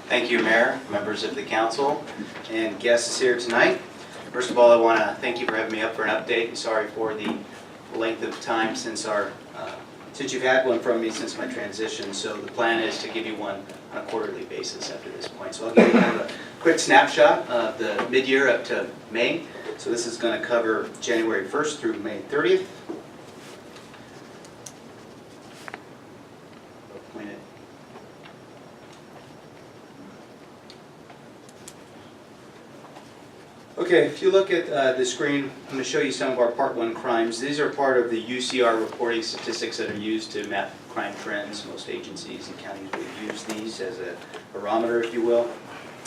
Thank you, Mayor, members of the council, and guests here tonight. First of all, I want to thank you for having me up for an update. Sorry for the length of time since you've had one from me since my transition. So the plan is to give you one on a quarterly basis after this point. So I'll give you kind of a quick snapshot of the mid-year up to May. So this is going to cover January 1st through May 30th. Okay, if you look at the screen, I'm going to show you some of our Part 1 crimes. These are part of the UCR reporting statistics that are used to map crime trends. Most agencies and counties will use these as a barometer, if you will.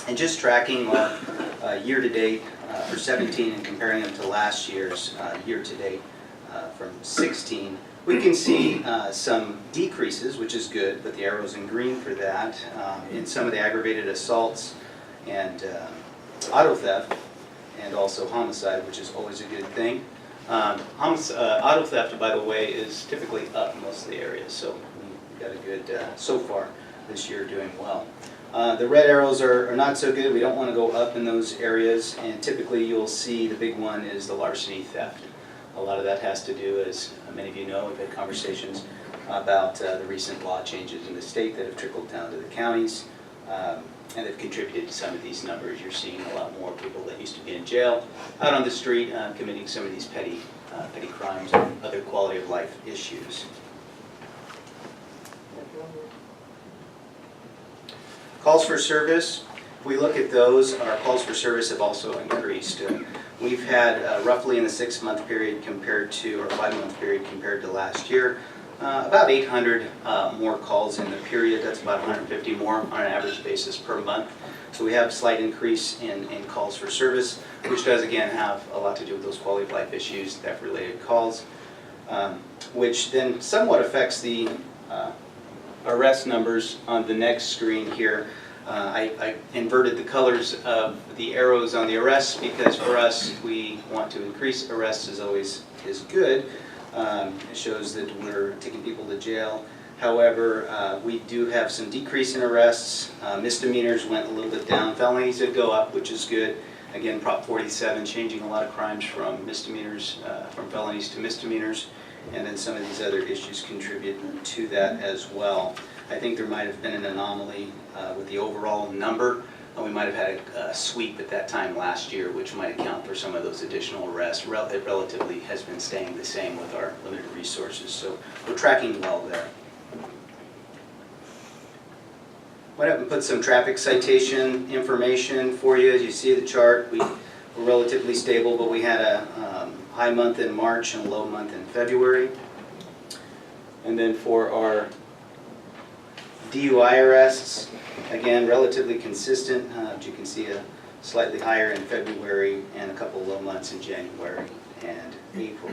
And just tracking our year-to-date for 17 and comparing them to last year's year-to-date from 16, we can see some decreases, which is good, but the arrow's in green for that, in some of the aggravated assaults and auto theft, and also homicide, which is always a good thing. Auto theft, by the way, is typically up in most of the areas, so we've got a good, so far this year, doing well. The red arrows are not so good. We don't want to go up in those areas, and typically you'll see the big one is the larceny theft. A lot of that has to do, as many of you know, we've had conversations about the recent law changes in the state that have trickled down to the counties. And have contributed to some of these numbers. You're seeing a lot more people that used to be in jail out on the street committing some of these petty crimes and other quality of life issues. Calls for service, if we look at those, our calls for service have also increased. We've had roughly in the 6-month period compared to, or 5-month period compared to last year, about 800 more calls in the period. That's about 150 more on an average basis per month. So we have a slight increase in calls for service, which does again have a lot to do with those quality of life issues, theft-related calls, which then somewhat affects the arrest numbers on the next screen here. I inverted the colors of the arrows on the arrests because for us, we want to increase arrests is always good. It shows that we're taking people to jail. However, we do have some decrease in arrests. Misdemeanors went a little bit down. Felonies did go up, which is good. Again, Prop 47 changing a lot of crimes from misdemeanors, from felonies to misdemeanors. And then some of these other issues contribute to that as well. I think there might have been an anomaly with the overall number. We might have had a sweep at that time last year, which might account for some of those additional arrests. It relatively has been staying the same with our limited resources, so we're tracking well there. Went up and put some traffic citation information for you. As you see the chart, we were relatively stable, but we had a high month in March and a low month in February. And then for our DUI arrests, again, relatively consistent. As you can see, a slightly higher in February and a couple low months in January and April.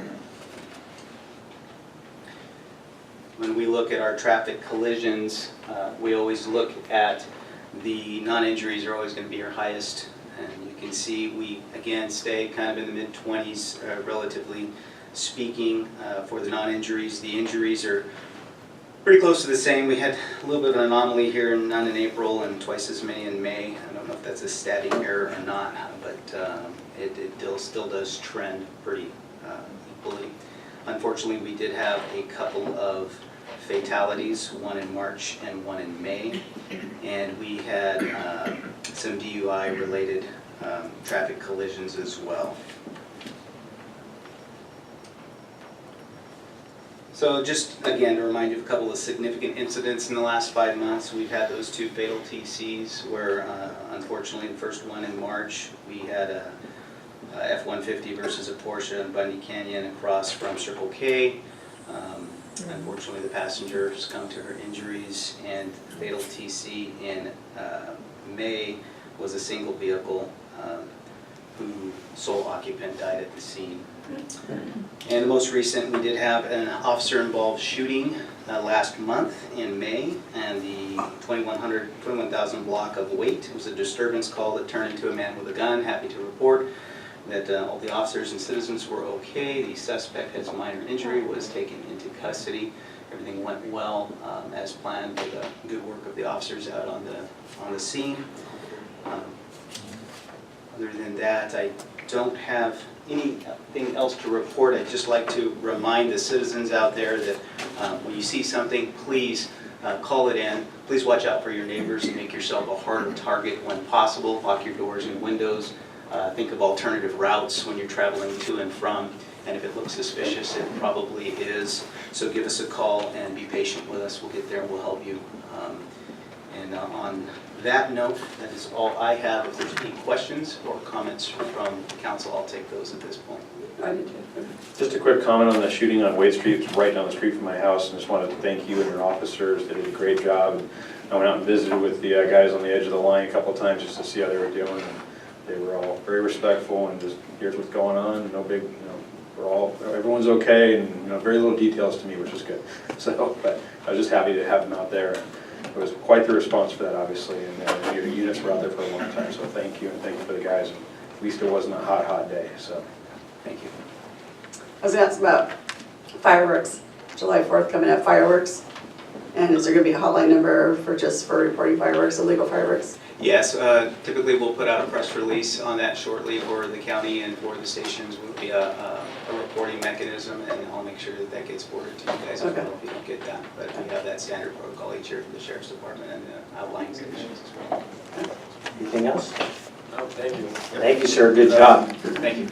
When we look at our traffic collisions, we always look at the non-injuries are always going to be our highest. And you can see we, again, stay kind of in the mid-20s, relatively speaking, for the non-injuries. The injuries are pretty close to the same. We had a little bit of an anomaly here, none in April and twice as many in May. I don't know if that's a static error or not, but it still does trend pretty equally. Unfortunately, we did have a couple of fatalities, one in March and one in May, and we had some DUI-related traffic collisions as well. So just, again, to remind you of a couple of significant incidents in the last 5 months. We've had those 2 fatal TCs where, unfortunately, the first one in March, we had a F-150 versus a Porsche in Bundy Canyon across from Circle K. Unfortunately, the passenger succumbed to her injuries, and the fatal TC in May was a single vehicle who sole occupant died at the scene. And the most recent, we did have an officer-involved shooting last month in May, and the 21,000 block of Waite. It was a disturbance call that turned into a man with a gun. Happy to report that all the officers and citizens were okay. The suspect has a minor injury, was taken into custody, everything went well as planned with the good work of the officers out on the scene. Other than that, I don't have anything else to report. I'd just like to remind the citizens out there that when you see something, please call it in. Please watch out for your neighbors and make yourself a harder target when possible. Lock your doors and windows. Think of alternative routes when you're traveling to and from. And if it looks suspicious, it probably is. So give us a call and be patient with us. We'll get there and we'll help you. And on that note, that is all I have. If there's any questions or comments from the council, I'll take those at this point. Just a quick comment on the shooting on Wade Street. It's right down the street from my house, and just wanted to thank you and your officers. They did a great job. I went out and visited with the guys on the edge of the line a couple of times just to see how they were doing. And they were all very respectful and just, here's what's going on. No big, everyone's okay, and very little details to me, which is good. So, but I was just happy to have them out there. It was quite the response for that, obviously, and your units were out there for a long time. So thank you, and thank you for the guys. And at least it wasn't a hot day. So thank you. I was going to ask about fireworks, July 4th coming up, fireworks. And is there going to be a hotline number for reporting fireworks, illegal fireworks? Yes, typically we'll put out a press release on that shortly for the county and for the stations. Will be a reporting mechanism, and I'll make sure that gets forwarded to you guys as well if you don't get that. But we have that standard protocol each year for the Sheriff's Department and the outlying stations as well. Anything else? No, thank you. Thank you, sir. Good job. Thank you.